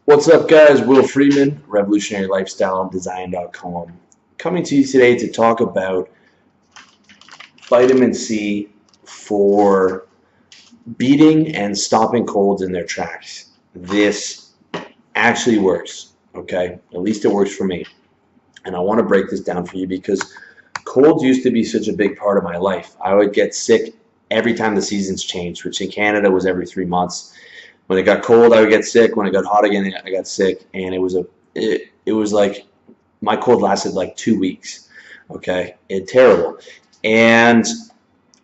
What's up, guys? Will Freeman, revolutionarylifestyledesign.com, coming to you today to talk about vitamin C for beating and stopping colds in their tracks. This actually works, okay? At least it works for me. And I want to break this down for you because colds used to be such a big part of my life. I would get sick every time the seasons changed, which in Canada was every 3 months. When it got cold, I would get sick. When it got hot again, I got sick, and it was like my cold lasted like 2 weeks. Okay, terrible, and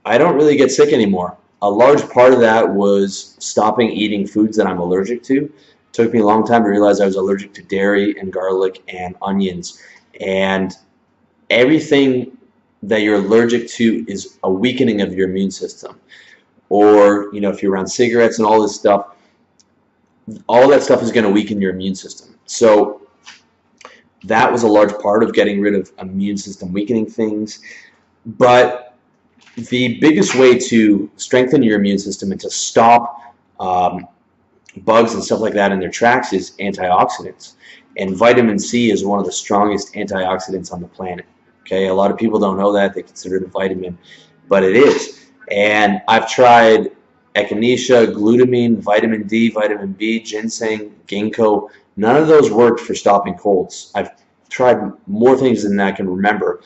I don't really get sick anymore. A large part of that was stopping eating foods that I'm allergic to. It took me a long time to realize I was allergic to dairy and garlic and onions, and everything that you're allergic to is a weakening of your immune system. Or if you're around cigarettes and all this stuff, all that stuff is going to weaken your immune system. So that was a large part of getting rid of immune system weakening things. But the biggest way to strengthen your immune system and to stop bugs and stuff like that in their tracks is antioxidants. And vitamin C is one of the strongest antioxidants on the planet. Okay, a lot of people don't know that. They consider it a vitamin, but it is. And I've tried echinacea, glutamine, vitamin D, vitamin B, ginseng, ginkgo. None of those worked for stopping colds. I've tried more things than I can remember.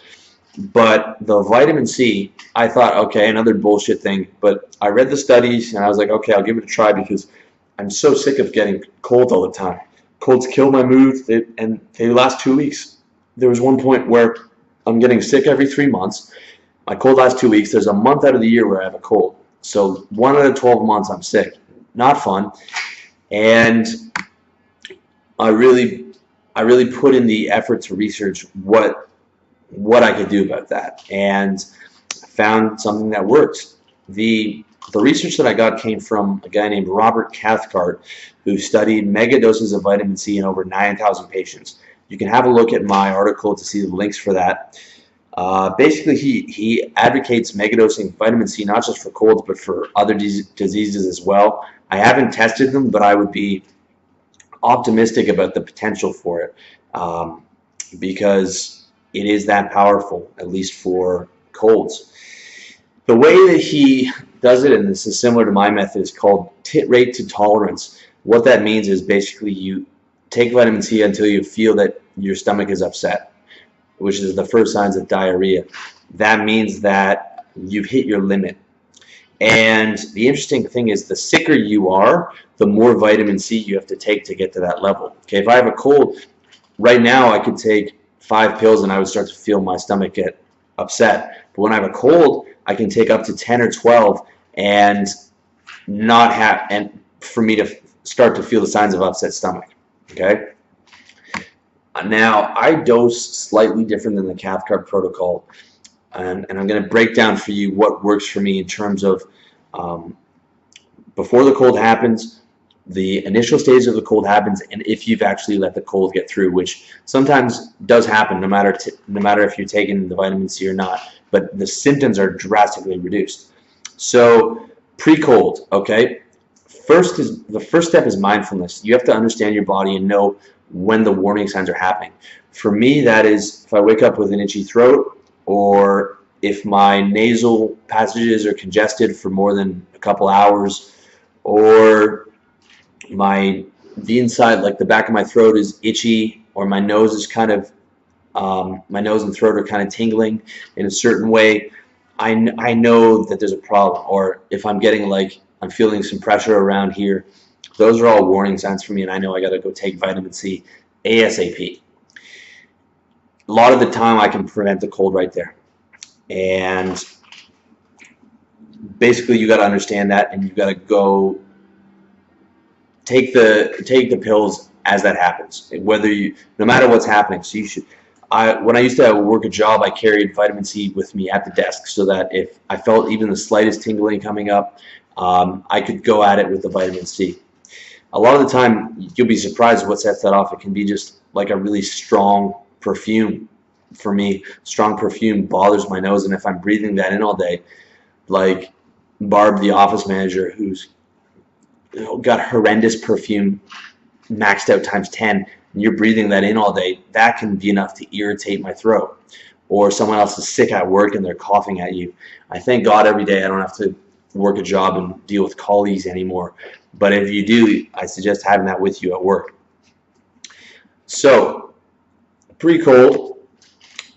But the vitamin C, I thought, okay, another bullshit thing. But I read the studies and I was like, okay, I'll give it a try because I'm so sick of getting colds all the time. Colds kill my mood, and they last 2 weeks. There was one point where I'm getting sick every 3 months. My cold lasts 2 weeks. There's a month out of the year where I have a cold. So 1 out of 12 months I'm sick. Not fun. And I really put in the effort to research what I could do about that, and found something that works. The research that I got came from a guy named Robert Cathcart, who studied mega doses of vitamin C in over 9,000 patients. You can have a look at my article to see the links for that. Basically, he advocates megadosing vitamin C not just for colds but for other diseases as well. I haven't tested them, but I would be optimistic about the potential for it because it is that powerful, at least for colds. The way that he does it, and this is similar to my method, is called titrate to tolerance. What that means is basically you take vitamin C until you feel that your stomach is upset, which is the first signs of diarrhea. That means that you've hit your limit. And the interesting thing is the sicker you are, the more vitamin C you have to take to get to that level. Okay, if I have a cold, right now I could take 5 pills and I would start to feel my stomach get upset. But when I have a cold, I can take up to 10 or 12 and not have, and for me to start to feel the signs of upset stomach. Okay? Now, I dose slightly different than the Cathcart protocol, and I'm going to break down for you what works for me in terms of before the cold happens, the initial stage of the cold happens, and if you've actually let the cold get through, which sometimes does happen no matter if you're taking the vitamin C or not, but the symptoms are drastically reduced. So pre-cold, okay? The first step is mindfulness. You have to understand your body and know when the warning signs are happening. For me, that is if I wake up with an itchy throat, or if my nasal passages are congested for more than a couple hours, or the inside, like the back of my throat, is itchy, or my nose is kind of my nose and throat are kind of tingling in a certain way. I know that there's a problem. Or if I'm feeling some pressure around here, those are all warning signs for me, and I know I got to go take vitamin C ASAP. A lot of the time I can prevent the cold right there. And basically you got to understand that, and you got to go take the pills as that happens, no matter what's happening. So you should. When I used to work a job, I carried vitamin C with me at the desk so that if I felt even the slightest tingling coming up, I could go at it with the vitamin C. A lot of the time, you'll be surprised what sets that off. It can be just like a really strong perfume. For me, strong perfume bothers my nose, and if I'm breathing that in all day, like Barb, the office manager, who's got horrendous perfume maxed out times 10, and you're breathing that in all day, that can be enough to irritate my throat. Or someone else is sick at work and they're coughing at you. I thank God every day I don't have to work a job and deal with colleagues anymore. But if you do, I suggest having that with you at work. So, pre-cold,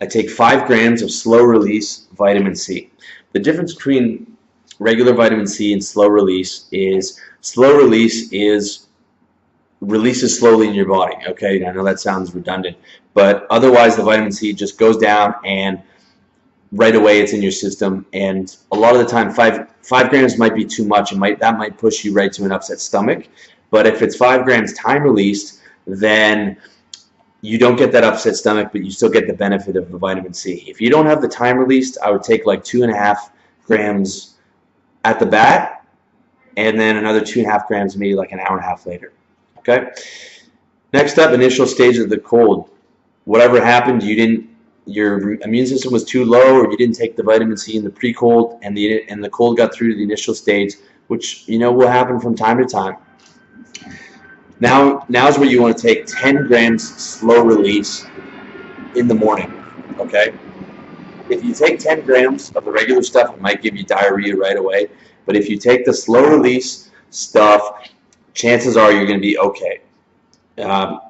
I take 5 grams of slow-release vitamin C. The difference between regular vitamin C and slow release is releases slowly in your body. Okay, I know that sounds redundant, but otherwise the vitamin C just goes down and right away it's in your system. And a lot of the time, 5 grams might be too much. That might push you right to an upset stomach. But if it's 5 grams time released, then you don't get that upset stomach, but you still get the benefit of the vitamin C. If you don't have the time released, I would take like 2.5 grams at the bat, and then another 2.5 grams maybe like an hour and a half later. Okay. Next up, initial stage of the cold. Whatever happened, your immune system was too low, or you didn't take the vitamin C in the pre-cold, and the cold got through to the initial stage, which will happen from time to time. Now is where you want to take 10 grams slow release in the morning. Okay. If you take 10 grams of the regular stuff, it might give you diarrhea right away. But if you take the slow release stuff, chances are you're going to be okay.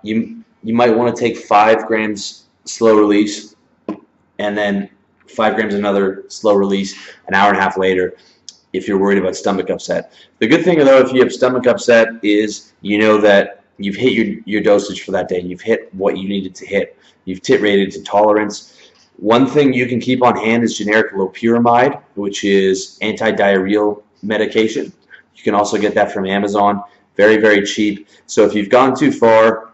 You might want to take 5 grams slow release and then 5 grams another slow release an hour and a half later if you're worried about stomach upset. The good thing, though, if you have stomach upset is that you've hit your dosage for that day. You've hit what you needed to hit. You've titrated to tolerance. One thing you can keep on hand is generic loperamide, which is anti-diarrheal medication. You can also get that from Amazon. Very, very cheap. So if you've gone too far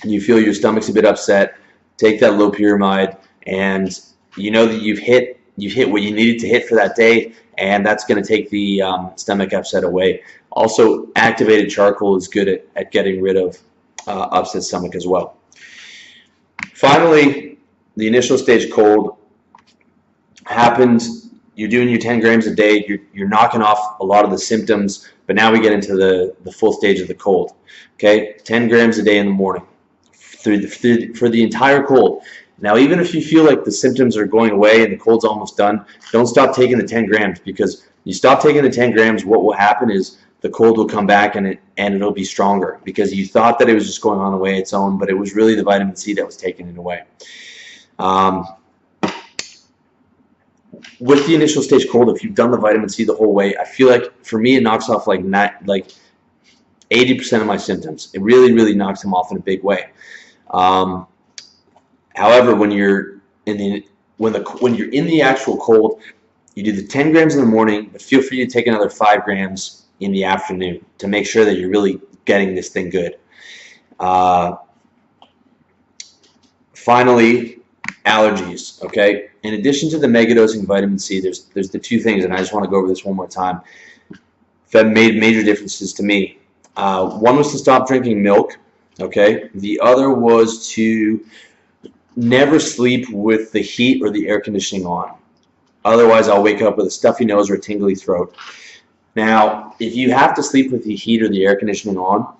and you feel your stomach's a bit upset, take that loperamide, and you know that you've hit what you needed to hit for that day, and that's going to take the stomach upset away. Also, activated charcoal is good at getting rid of upset stomach as well. Finally, the initial stage cold happened. You're doing your 10 grams a day. You're knocking off a lot of the symptoms, but now we get into the full stage of the cold. Okay, 10 grams a day in the morning for the entire cold. Now, even if you feel like the symptoms are going away and the cold's almost done, don't stop taking the 10 grams, because you stop taking the 10 grams, what will happen is the cold will come back and it'll be stronger, because you thought that it was just going on away its own, but it was really the vitamin C that was taking it away. With the initial stage cold, if you've done the vitamin C the whole way, I feel like for me it knocks off like 80% of my symptoms. It really, really knocks them off in a big way. However, when you're in the actual cold, you do the 10 grams in the morning, but feel free to take another 5 grams in the afternoon to make sure that you're really getting this thing good. Finally, allergies. Okay, in addition to the megadosing vitamin C, there's the 2 things, and I just want to go over this one more time, that made major differences to me. One was to stop drinking milk. Okay, the other was to never sleep with the heat or the air conditioning on. Otherwise, I'll wake up with a stuffy nose or a tingly throat. Now, if you have to sleep with the heat or the air conditioning on,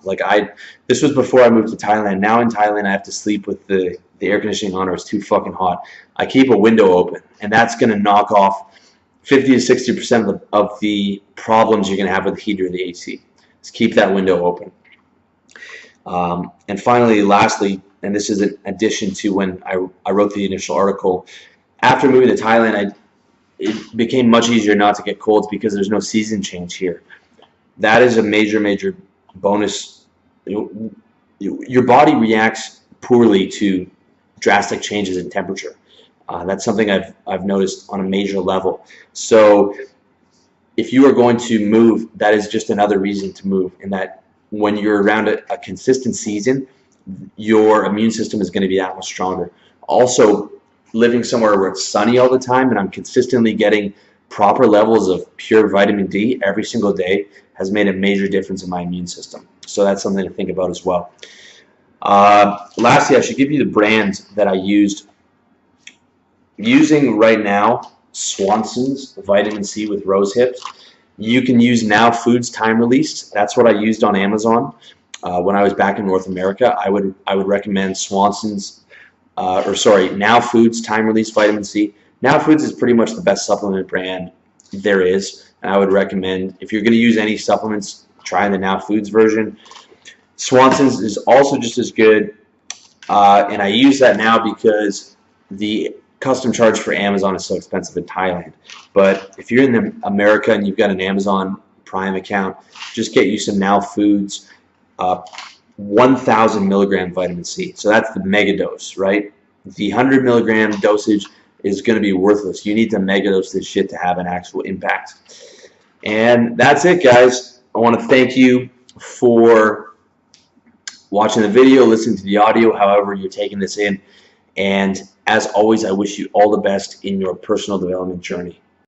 this was before I moved to Thailand. Now in Thailand, I have to sleep with the air conditioning on, or it's too fucking hot. I keep a window open, and that's going to knock off 50 to 60% of the problems you're going to have with the heater or the AC. Just keep that window open. And finally, lastly, and this is in addition to when I wrote the initial article, after moving to Thailand, it became much easier not to get colds because there's no season change here. That is a major, major bonus. Your body reacts poorly to drastic changes in temperature. That's something I've noticed on a major level. So if you are going to move, that is just another reason to move, in that when you're around a consistent season, your immune system is going to be that much stronger. Also, living somewhere where it's sunny all the time and I'm consistently getting proper levels of pure vitamin D every single day has made a major difference in my immune system. So that's something to think about as well. Lastly, I should give you the brand that I used. Using right now Swanson's vitamin C with rose hips. You can use Now Foods time released. That's what I used on Amazon. when I was back in North America, I would recommend Swanson's, Now Foods time release vitamin C. Now Foods is pretty much the best supplement brand there is, and I would recommend, if you're going to use any supplements, try the Now Foods version. Swanson's is also just as good, and I use that now because the custom charge for Amazon is so expensive in Thailand. But if you're in America and you've got an Amazon Prime account, just get you some Now Foods 1,000 milligram vitamin C. So that's the mega dose, right? The 100 milligram dosage is going to be worthless. You need to mega dose this shit to have an actual impact. And that's it, guys. I want to thank you for watching the video, listening to the audio, however you're taking this in. And as always, I wish you all the best in your personal development journey.